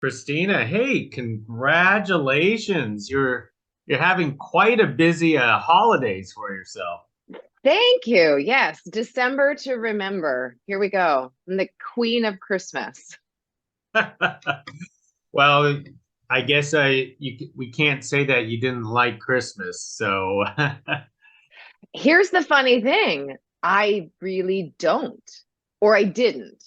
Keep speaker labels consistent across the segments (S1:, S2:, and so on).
S1: Christina, hey, congratulations. You're having quite a busy holidays for yourself.
S2: Thank you. Yes, December to remember. Here we go. I'm the queen of Christmas.
S1: Well, I guess we can't say that you didn't like Christmas. So,
S2: Here's the funny thing. I really don't, or I didn't.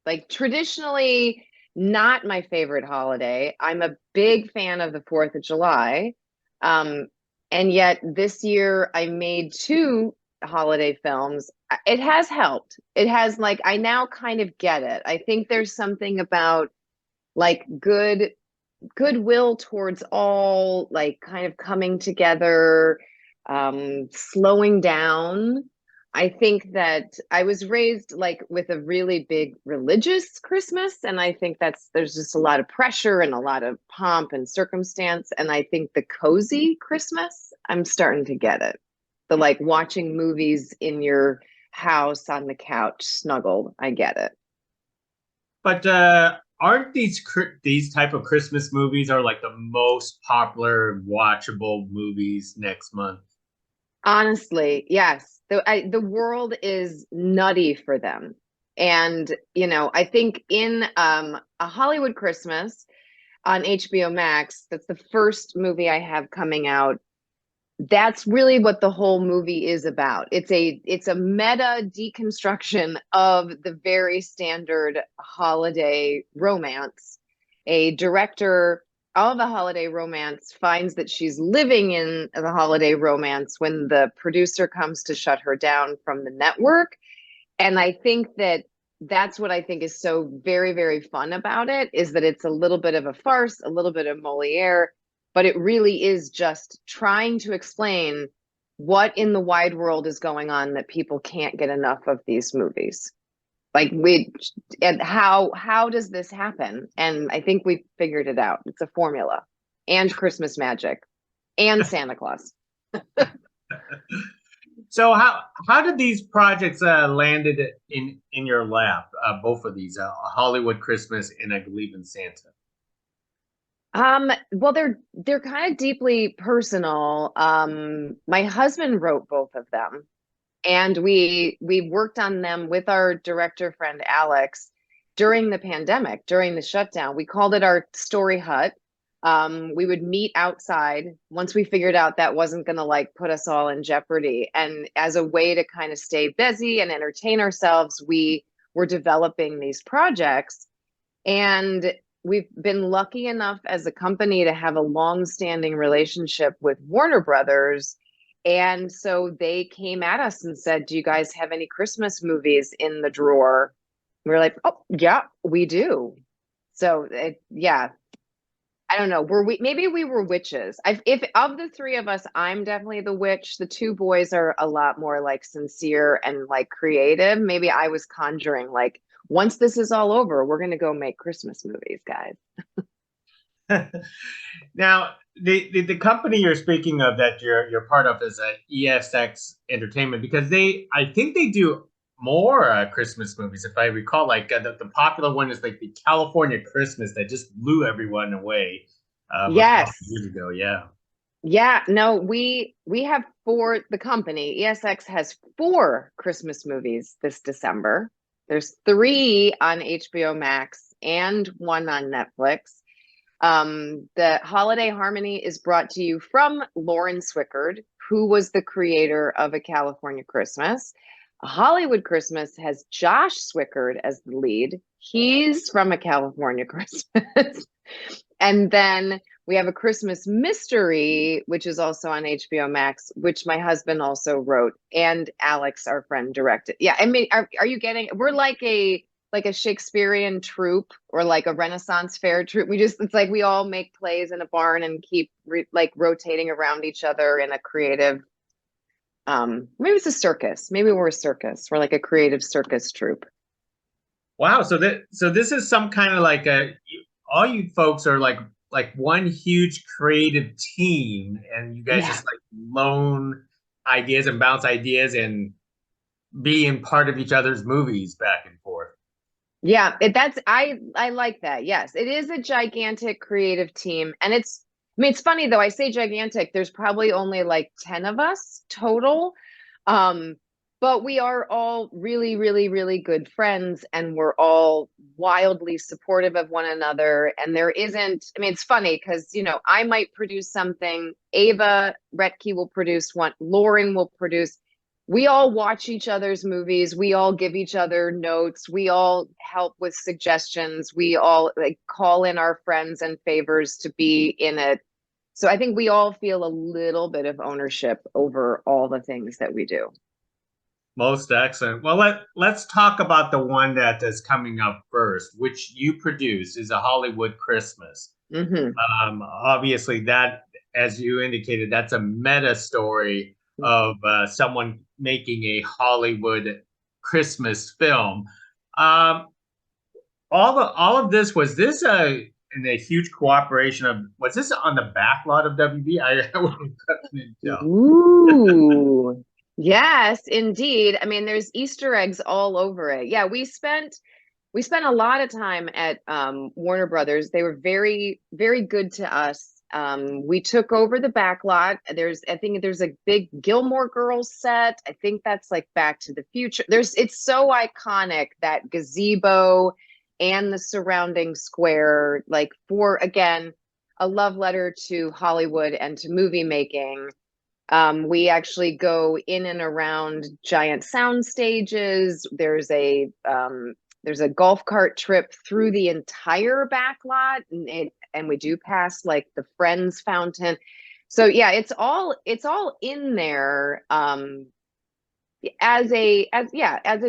S2: Like traditionally, not my favorite holiday. I'm a big fan of the 4th of July. Um, and yet this year I made two holiday films. It has helped. It has like I now kind of get it. I think there's something about like goodwill towards all, like kind of coming together, slowing down. I think that I was raised like with a really big religious Christmas, and I think there's just a lot of pressure and a lot of pomp and circumstance. And I think the cozy Christmas, I'm starting to get it. The like watching movies in your house on the couch, snuggled. I get it.
S1: but aren't these type of Christmas movies are like the most popular watchable movies next month?
S2: Honestly, yes. The world is nutty for them. And, I think in A Hollywood Christmas on HBO Max, that's the first movie I have coming out. That's really what the whole movie is about. It's a meta deconstruction of the very standard holiday romance. A director of the holiday romance finds that she's living in the holiday romance when the producer comes to shut her down from the network. And I think that's what I think is so very, very fun about it, is that it's a little bit of a farce, a little bit of Moliere, but it really is just trying to explain what in the wide world is going on that people can't get enough of these movies. Like we and how does this happen? And I think we figured it out. It's a formula. And Christmas magic and Santa Claus.
S1: So how did these projects landed in your lap? Both of these, Hollywood Christmas and I believe in Santa.
S2: Well, they're kind of deeply personal. My husband wrote both of them, and we worked on them with our director friend Alex during the pandemic, during the shutdown. We called it our story hut. We would meet outside once we figured out that wasn't going to like put us all in jeopardy, and as a way to kind of stay busy and entertain ourselves, we were developing these projects. And we've been lucky enough as a company to have a long-standing relationship with Warner Brothers. And so they came at us and said, "Do you guys have any Christmas movies in the drawer?" We were like, "Oh, yeah, we do." So yeah, I don't know. Maybe we were witches. If of the three of us, I'm definitely the witch. The two boys are a lot more like sincere and like creative. Maybe I was conjuring like, once this is all over, we're gonna go make Christmas movies, guys.
S1: Now, the company you're speaking of that you're part of is ESX Entertainment because I think they do more Christmas movies if I recall. Like the popular one is like the California Christmas that just blew everyone away a couple of
S2: Yes.
S1: years ago. Yeah.
S2: Yeah, no, we have four, the company, ESX has four Christmas movies this December. There's three on HBO Max and one on Netflix. The Holiday Harmony is brought to you from Lauren Swickard, who was the creator of A California Christmas. A Hollywood Christmas has Josh Swickard as the lead. He's from A California Christmas. And then we have A Christmas Mystery, which is also on HBO Max, which my husband also wrote, and Alex, our friend, directed. Yeah, I mean, are you getting? We're like a Shakespearean troupe or like a Renaissance fair troupe. It's like we all make plays in a barn and keep like rotating around each other in a creative. Maybe it's a circus. Maybe we're a circus. We're like a creative circus troupe.
S1: Wow. So this is some kind of like all you folks are like one huge creative team, and you guys
S2: Yeah.
S1: just like loan ideas and bounce ideas and being part of each other's movies back and forth.
S2: Yeah, I like that. Yes, it is a gigantic creative team, and I mean, it's funny though. I say gigantic. There's probably only like 10 of us total. Um, but we are all really, really, really good friends, and we're all wildly supportive of one another. And there isn't, I mean, it's funny because, I might produce something, Ava Retke will produce one, Lauren will produce. We all watch each other's movies. We all give each other notes. We all help with suggestions. We all like call in our friends and favors to be in it. So I think we all feel a little bit of ownership over all the things that we do.
S1: Most excellent. Well, let's talk about the one that is coming up first, which you produce is a Hollywood Christmas.
S2: Hmm.
S1: Obviously, that, as you indicated, that's a meta story of someone making a Hollywood Christmas film. Um, all of this, was this in a huge cooperation of, was this on the backlot of WB? I couldn't tell.
S2: Ooh. Yes, indeed. I mean, there's Easter eggs all over it. Yeah, we spent a lot of time at Warner Brothers. They were very, very good to us. We took over the backlot. I think there's a big Gilmore Girls set. I think that's like Back to the Future. It's so iconic, that gazebo and the surrounding square, like for, again, a love letter to Hollywood and to movie making. We actually go in and around giant sound stages. There's a golf cart trip through the entire back lot, and we do pass like the Friends fountain. So yeah, it's all in there. As a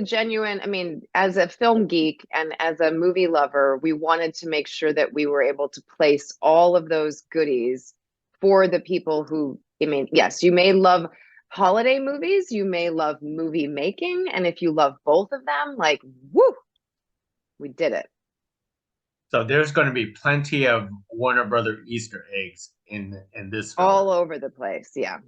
S2: genuine, I mean, as a film geek and as a movie lover, we wanted to make sure that we were able to place all of those goodies for the people who, I mean, yes, you may love holiday movies, you may love movie making, and if you love both of them, like, woo, we did it.
S1: So there's going to be plenty of Warner Brother Easter eggs in this film.
S2: All over the place. Yeah.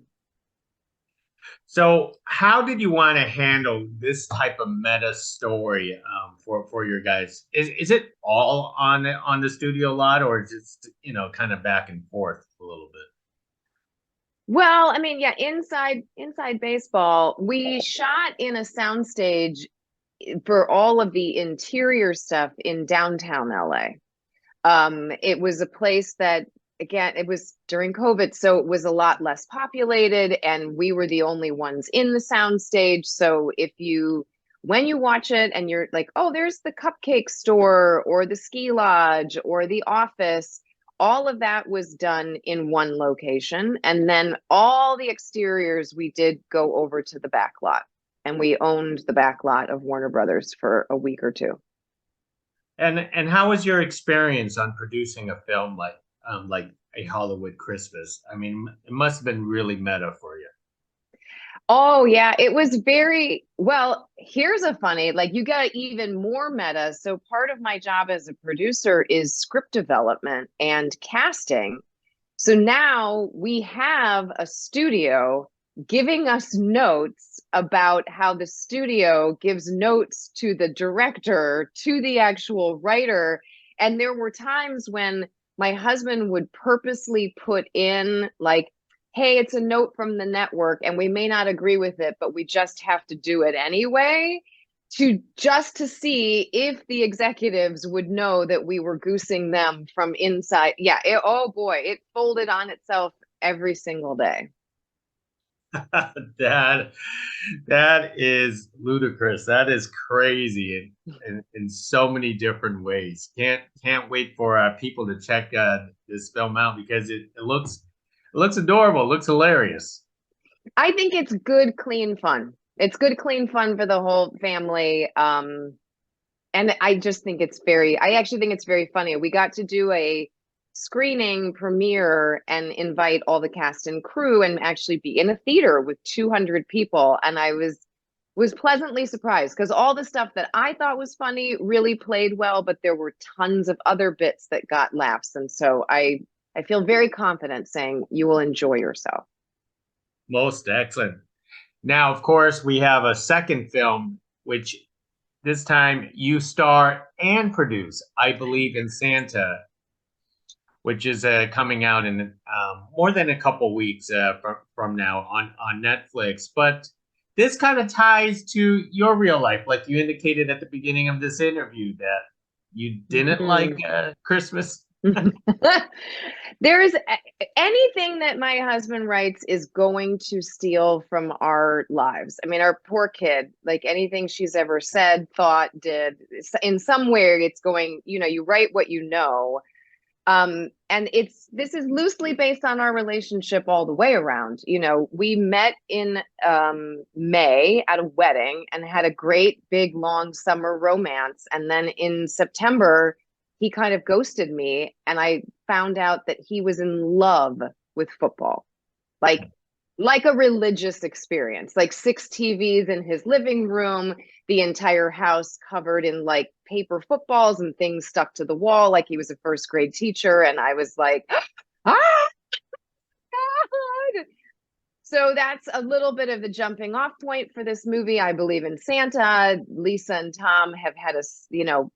S1: So how did you want to handle this type of meta story for your guys? Is it all on the studio lot, or is it kind of back and forth a little bit?
S2: Well, I mean, yeah, inside baseball, we shot in a soundstage for all of the interior stuff in downtown LA. It was a place that, again, it was during COVID, so it was a lot less populated, and we were the only ones in the soundstage. So when you watch it and you're like, oh, there's the cupcake store or the ski lodge or the office, all of that was done in one location. And then all the exteriors, we did go over to the back lot, and we owned the back lot of Warner Brothers for a week or two.
S1: And how was your experience on producing a film like a Hollywood Christmas? I mean, it must have been really meta for you.
S2: Oh yeah, it was very well. Here's a funny, like you got even more meta. So part of my job as a producer is script development and casting. So now we have a studio giving us notes about how the studio gives notes to the director, to the actual writer. And there were times when my husband would purposely put in, like, hey, it's a note from the network and we may not agree with it, but we just have to do it anyway, to see if the executives would know that we were goosing them from inside. Yeah, oh boy, it folded on itself every single day.
S1: that that is ludicrous. That is crazy in so many different ways. Can't wait for people to check this film out because it looks adorable. It looks hilarious.
S2: I think it's good, clean fun. It's good, clean fun for the whole family. And I actually think it's very funny. We got to do a screening premiere and invite all the cast and crew and actually be in a theater with 200 people. And I was pleasantly surprised because all the stuff that I thought was funny really played well, but there were tons of other bits that got laughs. And so I feel very confident saying you will enjoy yourself.
S1: Most excellent. Now, of course, we have a second film which this time you star and produce, I Believe in Santa, which is coming out in more than a couple weeks from now on Netflix. But this kind of ties to your real life, like you indicated at the beginning of this interview that you didn't like Christmas.
S2: There's anything that my husband writes is going to steal from our lives. I mean, our poor kid, like anything she's ever said, thought, did, in some way, it's going, you write what you know. And this is loosely based on our relationship all the way around. We met in May at a wedding and had a great big long summer romance. And then in September, he kind of ghosted me, and I found out that he was in love with football. Like a religious experience, like 6 TVs in his living room, the entire house covered in like paper footballs and things stuck to the wall, like he was a first grade teacher. And I was like, ah, God. So that's a little bit of the jumping off point for this movie. I Believe in Santa. Lisa and Tom have had a,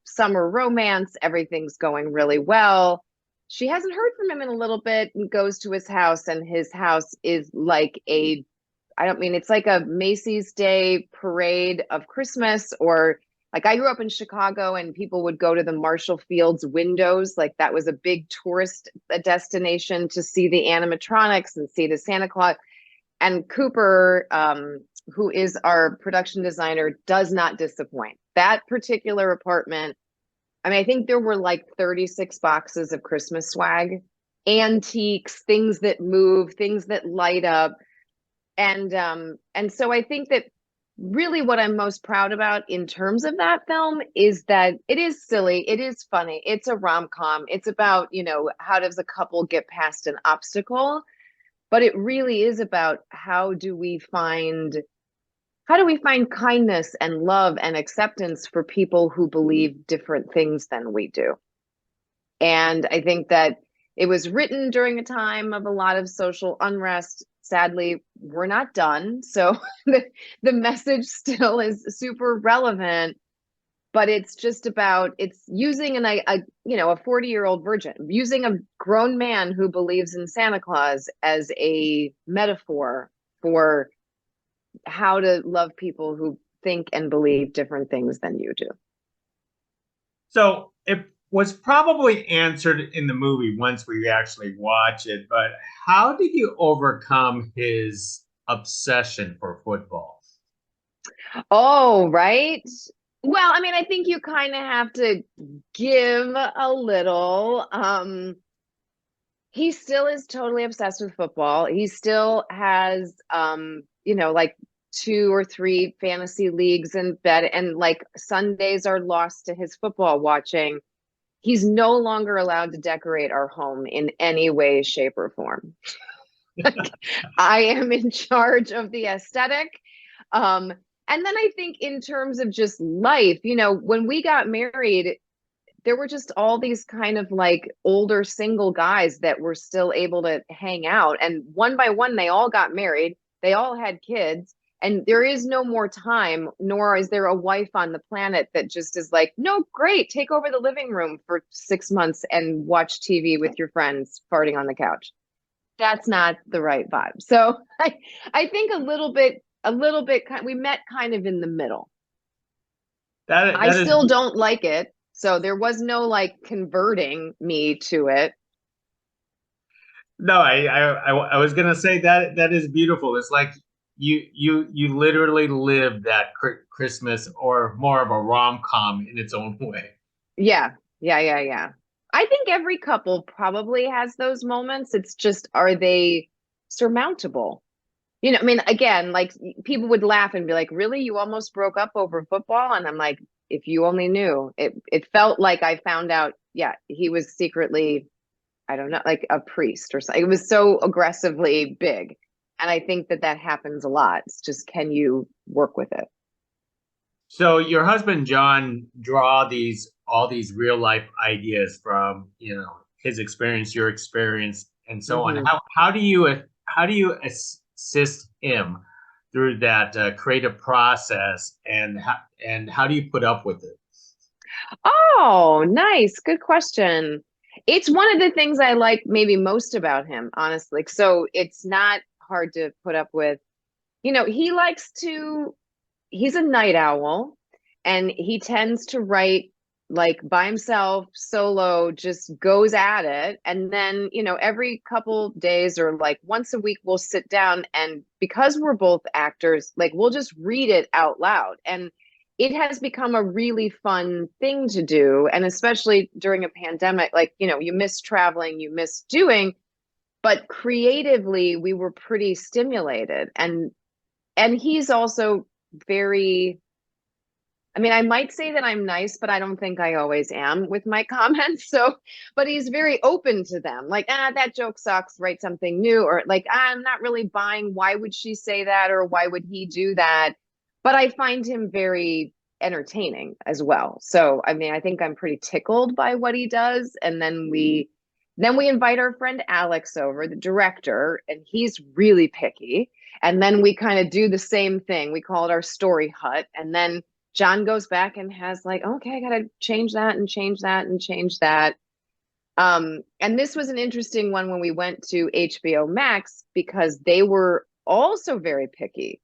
S2: summer romance. Everything's going really well. She hasn't heard from him in a little bit and goes to his house, and his house is like it's like a Macy's Day parade of Christmas, or like I grew up in Chicago and people would go to the Marshall Field's windows. Like that was a big tourist destination to see the animatronics and see the Santa Claus. And Cooper, who is our production designer, does not disappoint. That particular apartment, I mean, I think there were like 36 boxes of Christmas swag, antiques, things that move, things that light up. And so I think that really what I'm most proud about in terms of that film is that it is silly, it is funny, it's a rom-com. It's about, how does a couple get past an obstacle? But it really is about how do we find kindness and love and acceptance for people who believe different things than we do. And I think that it was written during a time of a lot of social unrest. Sadly, we're not done. So the message still is super relevant, but it's just about, it's using a 40-year-old virgin, using a grown man who believes in Santa Claus as a metaphor for how to love people who think and believe different things than you do.
S1: So it was probably answered in the movie once we actually watch it, but how did you overcome his obsession for football?
S2: Oh, right. Well, I mean, I think you kind of have to give a little. He still is totally obsessed with football. He still has, like 2 or 3 fantasy leagues in bed, and like Sundays are lost to his football watching. He's no longer allowed to decorate our home in any way, shape, or form. I am in charge of the aesthetic. And then I think in terms of just life, when we got married, there were just all these kind of like older single guys that were still able to hang out. And one by one, they all got married. They all had kids. And there is no more time, nor is there a wife on the planet that just is like, no, great, take over the living room for 6 months and watch TV with your friends farting on the couch. That's not the right vibe. So I think a little bit, we met kind of in the middle. I still don't like it. So there was no like converting me to it.
S1: No, I was gonna say that is beautiful. It's like you literally live that Christmas, or more of a rom-com in its own way.
S2: Yeah. I think every couple probably has those moments. It's just, are they surmountable? I mean, again, like people would laugh and be like, really, you almost broke up over football? And I'm like, if you only knew. It felt like I found out, yeah, he was secretly, I don't know, like a priest or something. It was so aggressively big. And I think that happens a lot. It's just, can you work with it?
S1: So your husband John draw all these real life ideas from his experience, your experience, and so on.
S2: Mhm.
S1: How do you assist him through that creative process, and how do you put up with it?
S2: Oh, nice. Good question. It's one of the things I like maybe most about him, honestly. So it's not hard to put up with. He likes to, he's a night owl and he tends to write like by himself, solo, just goes at it. And then, every couple days or like once a week, we'll sit down and because we're both actors, like we'll just read it out loud. And it has become a really fun thing to do. And especially during a pandemic, like, you miss traveling, you miss doing, but creatively, we were pretty stimulated. And he's also very, I mean, I might say that I'm nice, but I don't think I always am with my comments. So, but he's very open to them. Like, that joke sucks, write something new. Or like, I'm not really buying, why would she say that? Or why would he do that? But I find him very entertaining as well. So, I mean, I think I'm pretty tickled by what he does. And then we invite our friend Alex over, the director, and he's really picky. And then we kind of do the same thing. We call it our story hut. And then John goes back and has like, okay, I gotta change that and change that and change that. And this was an interesting one when we went to HBO Max because they were also very picky.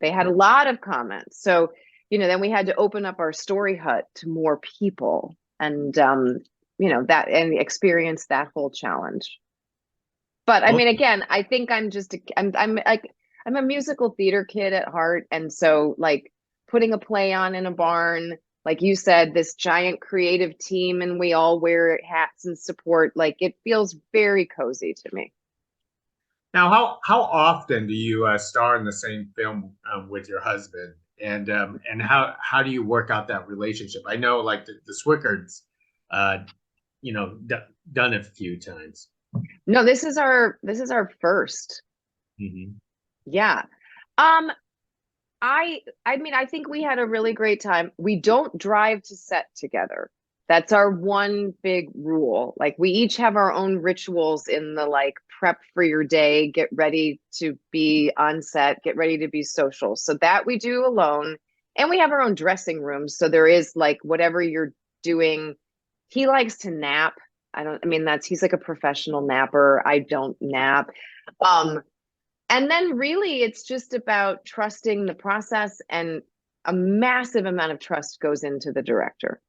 S2: They had a lot of comments. So, then we had to open up our story hut to more people and that and experience that whole challenge. But I
S1: Well,
S2: mean, again, I think I'm like I'm a musical theater kid at heart, and so like putting a play on in a barn, like you said, this giant creative team, and we all wear hats and support. Like it feels very cozy to me.
S1: now, how often do you star in the same film with your husband, and how do you work out that relationship? I know, like the Swickards, uh, done it a few times.
S2: No, this is our first.
S1: Hmm.
S2: Yeah. I mean, I think we had a really great time. We don't drive to set together. That's our one big rule. Like we each have our own rituals in the like prep for your day, get ready to be on set, get ready to be social. So that we do alone. And we have our own dressing rooms. So there is like whatever you're doing. He likes to nap. I mean, he's like a professional napper. I don't nap. Um, and then really it's just about trusting the process, and a massive amount of trust goes into the director.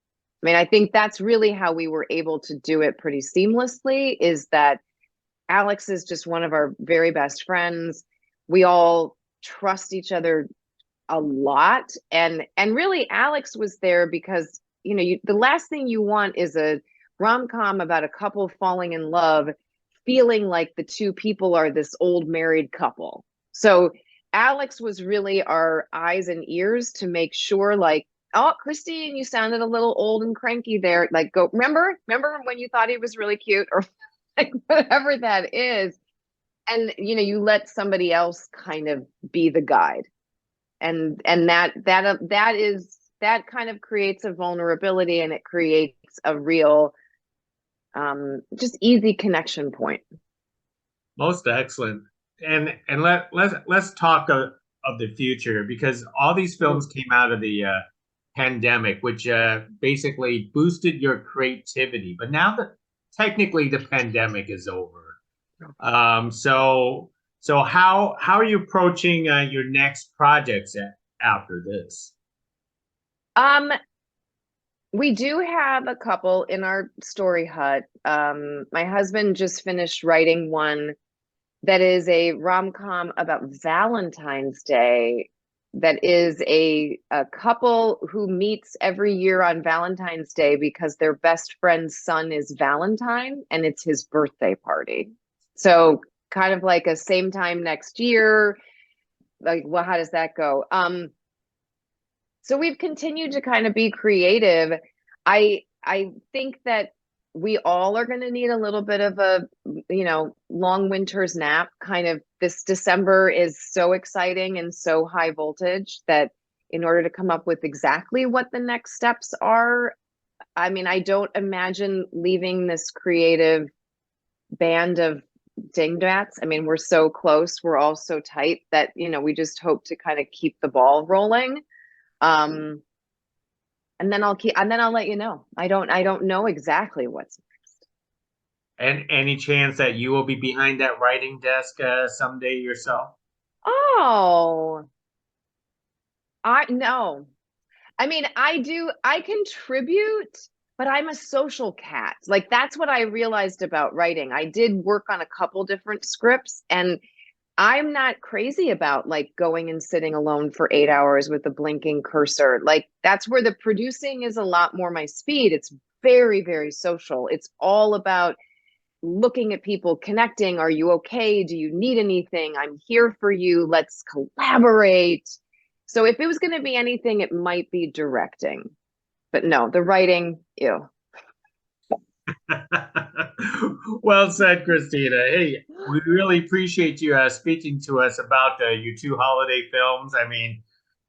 S2: I mean, I think that's really how we were able to do it pretty seamlessly, is that Alex is just one of our very best friends. We all trust each other a lot. And really Alex was there because, the last thing you want is a rom-com about a couple falling in love feeling like the two people are this old married couple. So Alex was really our eyes and ears to make sure, like, oh, Christine, you sounded a little old and cranky there. Like, go, remember when you thought he was really cute, or like whatever that is. And you let somebody else kind of be the guide. And that kind of creates a vulnerability, and it creates a real just easy connection point.
S1: Most excellent. And let's talk of the future, because all these films came out of the pandemic, which basically boosted your creativity. But now that technically the pandemic is over, so how are you approaching your next projects after this?
S2: Um, we do have a couple in our story hut. My husband just finished writing one that is a rom-com about Valentine's Day, that is a couple who meets every year on Valentine's Day because their best friend's son is Valentine and it's his birthday party. So kind of like a same time next year. Like, well, how does that go? So we've continued to kind of be creative. I think that we all are going to need a little bit of a, long winter's nap. Kind of this December is so exciting and so high voltage that in order to come up with exactly what the next steps are, I mean, I don't imagine leaving this creative band of dingbats. I mean, we're so close. We're all so tight that, we just hope to kind of keep the ball rolling. Um, and then I'll let you know. I don't know exactly what's next.
S1: And any chance that you will be behind that writing desk someday yourself?
S2: Oh, I no. I mean, I contribute, but I'm a social cat. Like that's what I realized about writing. I did work on a couple different scripts, and I'm not crazy about like going and sitting alone for 8 hours with a blinking cursor. Like that's where the producing is a lot more my speed. It's very, very social. It's all about looking at people, connecting. Are you okay? Do you need anything? I'm here for you. Let's collaborate. So if it was going to be anything, it might be directing. But no, the writing, ew.
S1: Well said, Christina. Hey, we really appreciate you speaking to us about your two holiday films. I mean,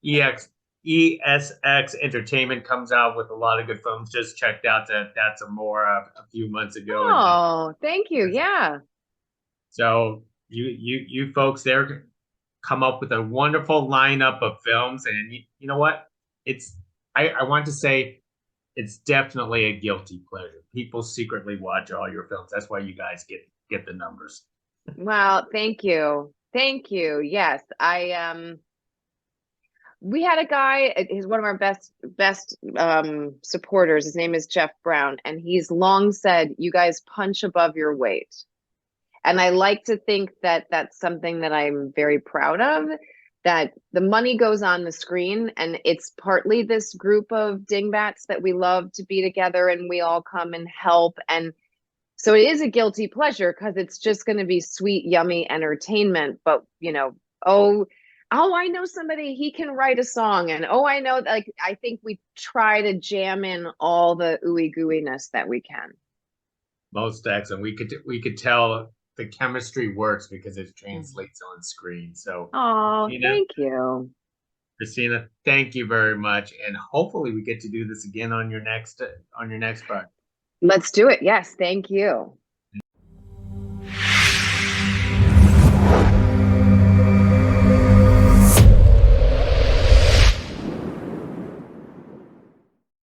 S1: ESX Entertainment comes out with a lot of good films. Just checked out That's More a few months ago, and
S2: Oh, thank you. Yeah.
S1: so you folks there come up with a wonderful lineup of films, and you know what? It's I want to say it's definitely a guilty pleasure. People secretly watch all your films. That's why you guys get the numbers.
S2: Well, thank you. Thank you. Yes. We had a guy, he's one of our best supporters. His name is Jeff Brown, and he's long said, "You guys punch above your weight." And I like to think that that's something that I'm very proud of, that the money goes on the screen, and it's partly this group of dingbats that we love to be together and we all come and help. And so it is a guilty pleasure because it's just going to be sweet, yummy entertainment. But, oh, I know somebody, he can write a song. And oh, I know, like, I think we try to jam in all the ooey gooiness that we can.
S1: Most excellent. We could tell the chemistry works because it translates on screen. So,
S2: Oh,
S1: Christina,
S2: thank you.
S1: Christina, thank you very much, and hopefully we get to do this again on your next part.
S2: Let's do it. Yes, thank you.